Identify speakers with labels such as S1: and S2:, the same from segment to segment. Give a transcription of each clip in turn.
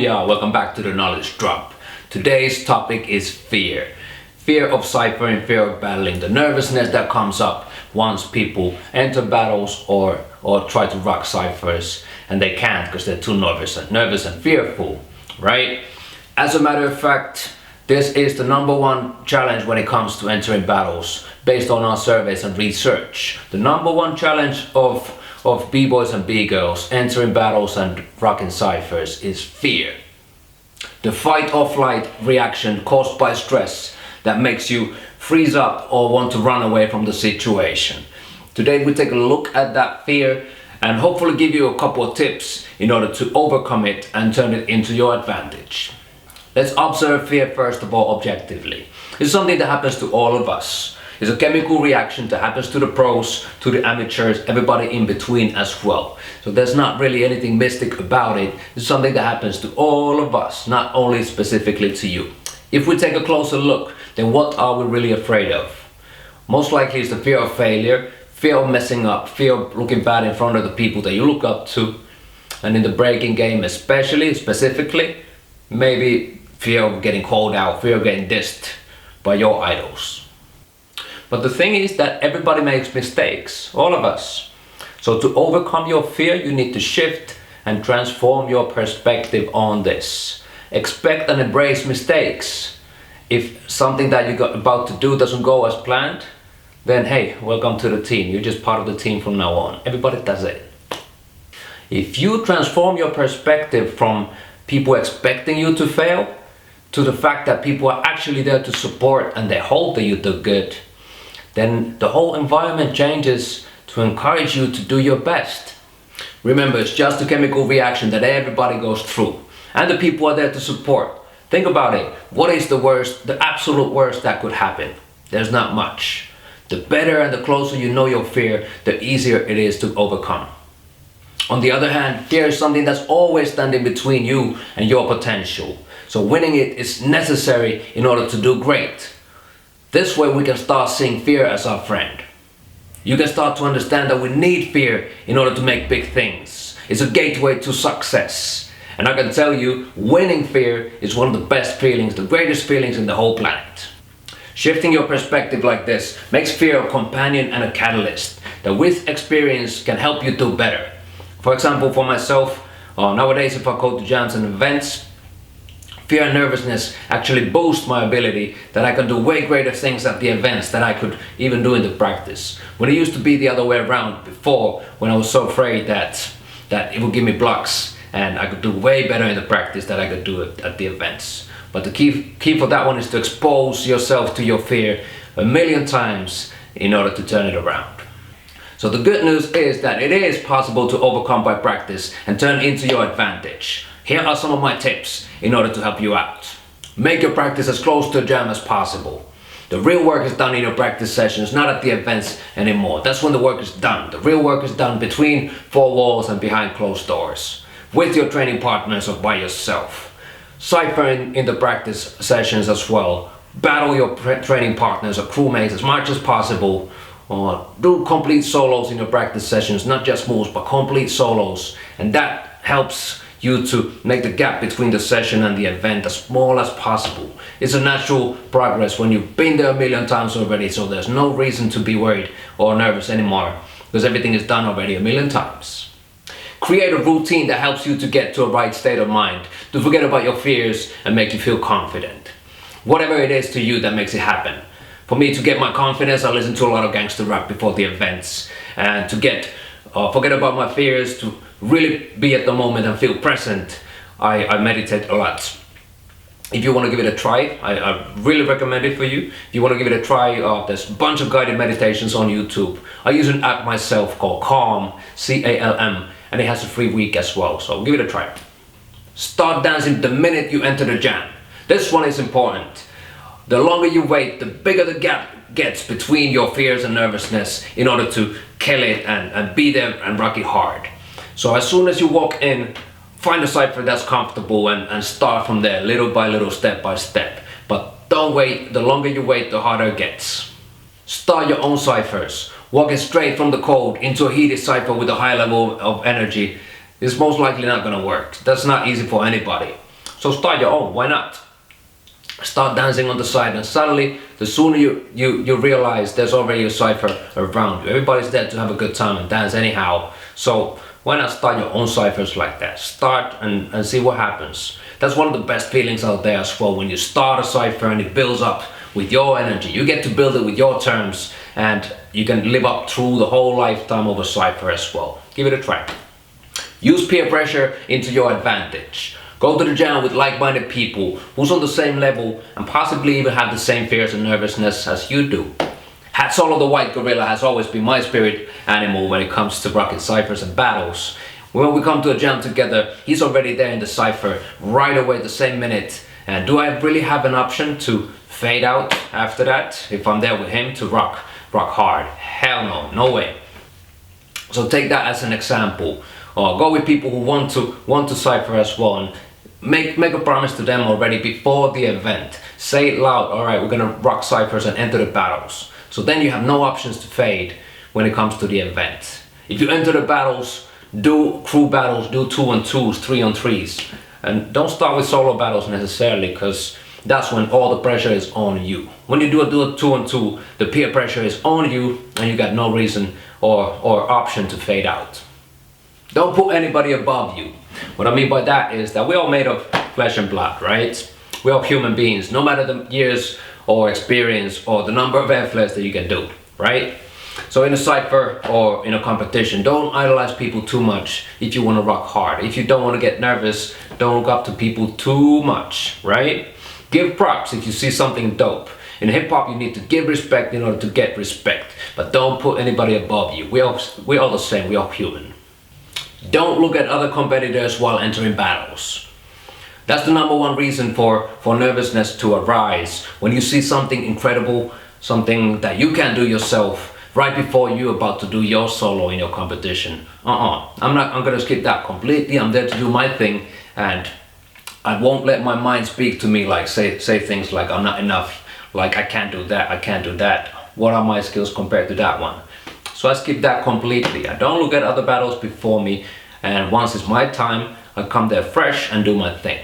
S1: Booyah! Welcome back to the Knowledge Drop. Today's topic is fear. Fear of ciphering, fear of battling, the nervousness that comes up once people enter battles or try to rock ciphers and they can't because they're too nervous and fearful, right? As a matter of fact, this is the #1 challenge when it comes to entering battles based on our surveys and research. The #1 challenge of B-boys and B-girls entering battles and rocking ciphers is fear. The fight or flight reaction caused by stress that makes you freeze up or want to run away from the situation. Today we take a look at that fear and hopefully give you a couple of tips in order to overcome it and turn it into your advantage. Let's observe fear first of all objectively. It's something that happens to all of us. It's a chemical reaction that happens to the pros, to the amateurs, everybody in between as well. So there's not really anything mystic about it. It's something that happens to all of us, not only specifically to you. If we take a closer look, then what are we really afraid of? Most likely it's the fear of failure, fear of messing up, fear of looking bad in front of the people that you look up to. And in the breaking game specifically, maybe fear of getting called out, fear of getting dissed by your idols. But the thing is that everybody makes mistakes, all of us. So to overcome your fear, you need to shift and transform your perspective on this. Expect and embrace mistakes. If something that you're about to do doesn't go as planned, then hey, welcome to the team. You're just part of the team from now on. Everybody does it. If you transform your perspective from people expecting you to fail to the fact that people are actually there to support and they hope that you do good, then the whole environment changes to encourage you to do your best. Remember, it's just a chemical reaction that everybody goes through, and the people are there to support. Think about it. What is the worst, the absolute worst that could happen? There's not much. The better and the closer you know your fear, the easier it is to overcome. On the other hand, fear is something that's always standing between you and your potential. So winning it is necessary in order to do great. This way we can start seeing fear as our friend. You can start to understand that we need fear in order to make big things. It's a gateway to success. And I can tell you, winning fear is one of the best feelings, the greatest feelings in the whole planet. Shifting your perspective like this makes fear a companion and a catalyst that with experience can help you do better. For example, for myself, nowadays if I go to jams and events, fear and nervousness actually boost my ability that I can do way greater things at the events than I could even do in the practice. When it used to be the other way around before, when I was so afraid that it would give me blocks and I could do way better in the practice than I could do it at the events. But the key for that one is to expose yourself to your fear 1,000,000 times in order to turn it around. So the good news is that it is possible to overcome by practice and turn into your advantage. Here are some of my tips in order to help you out. Make your practice as close to a jam as possible. The real work is done in your practice sessions, not at the events anymore. That's when the work is done. The real work is done between four walls and behind closed doors, with your training partners or by yourself. Cypher in the practice sessions as well. Battle your training partners or crewmates as much as possible. Or do complete solos in your practice sessions, not just moves, but complete solos. And that helps you to make the gap between the session and the event as small as possible. It's a natural progress when you've been there 1,000,000 times already, so there's no reason to be worried or nervous anymore because everything is done already 1,000,000 times. Create a routine that helps you to get to a right state of mind, to forget about your fears and make you feel confident. Whatever it is to you that makes it happen. For me, to get my confidence, I listen to a lot of gangster rap before the events, and to forget about my fears, to really be at the moment and feel present, I meditate a lot. If you want to give it a try, I really recommend it for you. If you want to give it a try, there's a bunch of guided meditations on YouTube. I use an app myself called Calm, C-A-L-M, and it has a free week as well, so give it a try. Start dancing the minute you enter the jam. This one is important. The longer you wait, the bigger the gap gets between your fears and nervousness in order to kill it and be there and rock it hard. So as soon as you walk in, find a cipher that's comfortable and start from there, little by little, step by step. But don't wait. The longer you wait, the harder it gets. Start your own ciphers. Walking straight from the code into a heated cipher with a high level of energy is most likely not going to work. That's not easy for anybody. So start your own, why not? Start dancing on the side, and suddenly the sooner you realize there's already a cypher around you. Everybody's there to have a good time and dance anyhow. So why not start your own cyphers like that? Start and see what happens. That's one of the best feelings out there as well, when you start a cypher and it builds up with your energy. You get to build it with your terms, and you can live up through the whole lifetime of a cypher as well. Give it a try. Use peer pressure into your advantage. Go to the jam with like-minded people who's on the same level and possibly even have the same fears and nervousness as you do. Hat Solo the White Gorilla has always been my spirit animal when it comes to rocking ciphers and battles. When we come to a jam together, he's already there in the cypher right away the same minute. And do I really have an option to fade out after that if I'm there with him to rock hard? Hell no, no way. So take that as an example. Or go with people who want to cypher as well, and make a promise to them already before the event. Say it loud. All right, we're gonna rock ciphers and enter the battles. So then you have no options to fade when it comes to the event. If you enter the battles, do crew battles, do 2-on-2s, 3-on-3s, and don't start with solo battles necessarily, because that's when all the pressure is on you. When you do a 2-on-2, the peer pressure is on you, and you got no reason or option to fade out. Don't put anybody above you. What I mean by that is that we're all made of flesh and blood, right? We're all human beings, no matter the years or experience or the number of airflares that you can do, right? So in a cypher or in a competition, don't idolize people too much if you want to rock hard. If you don't want to get nervous, don't look up to people too much, right? Give props if you see something dope. In hip hop, you need to give respect in order to get respect, but don't put anybody above you. We're all the same, we're all human. Don't look at other competitors while entering battles. That's the number one reason for nervousness to arise. When you see something incredible, something that you can do yourself, right before you're about to do your solo in your competition. I'm gonna skip that completely. I'm there to do my thing, and I won't let my mind speak to me like say things like I'm not enough, like I can't do that, I can't do that. What are my skills compared to that one? So I skip that completely. I don't look at other battles before me, and once it's my time, I come there fresh and do my thing.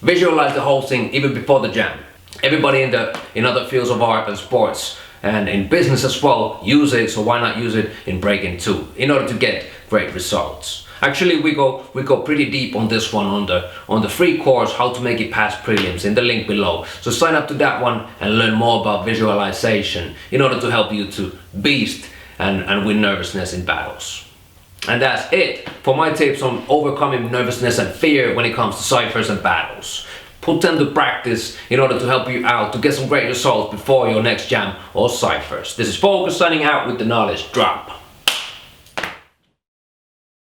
S1: Visualize the whole thing even before the jam. Everybody in other fields of art and sports and in business as well use it, so why not use it in breaking too, in order to get great results. Actually, we go pretty deep on this one on the free course, how to make it past prelims, in the link below. So sign up to that one and learn more about visualization in order to help you to beast and win nervousness in battles. And that's it for my tips on overcoming nervousness and fear when it comes to ciphers and battles. Put them to practice in order to help you out to get some great results before your next jam or ciphers. This is Focus signing out with the knowledge drop.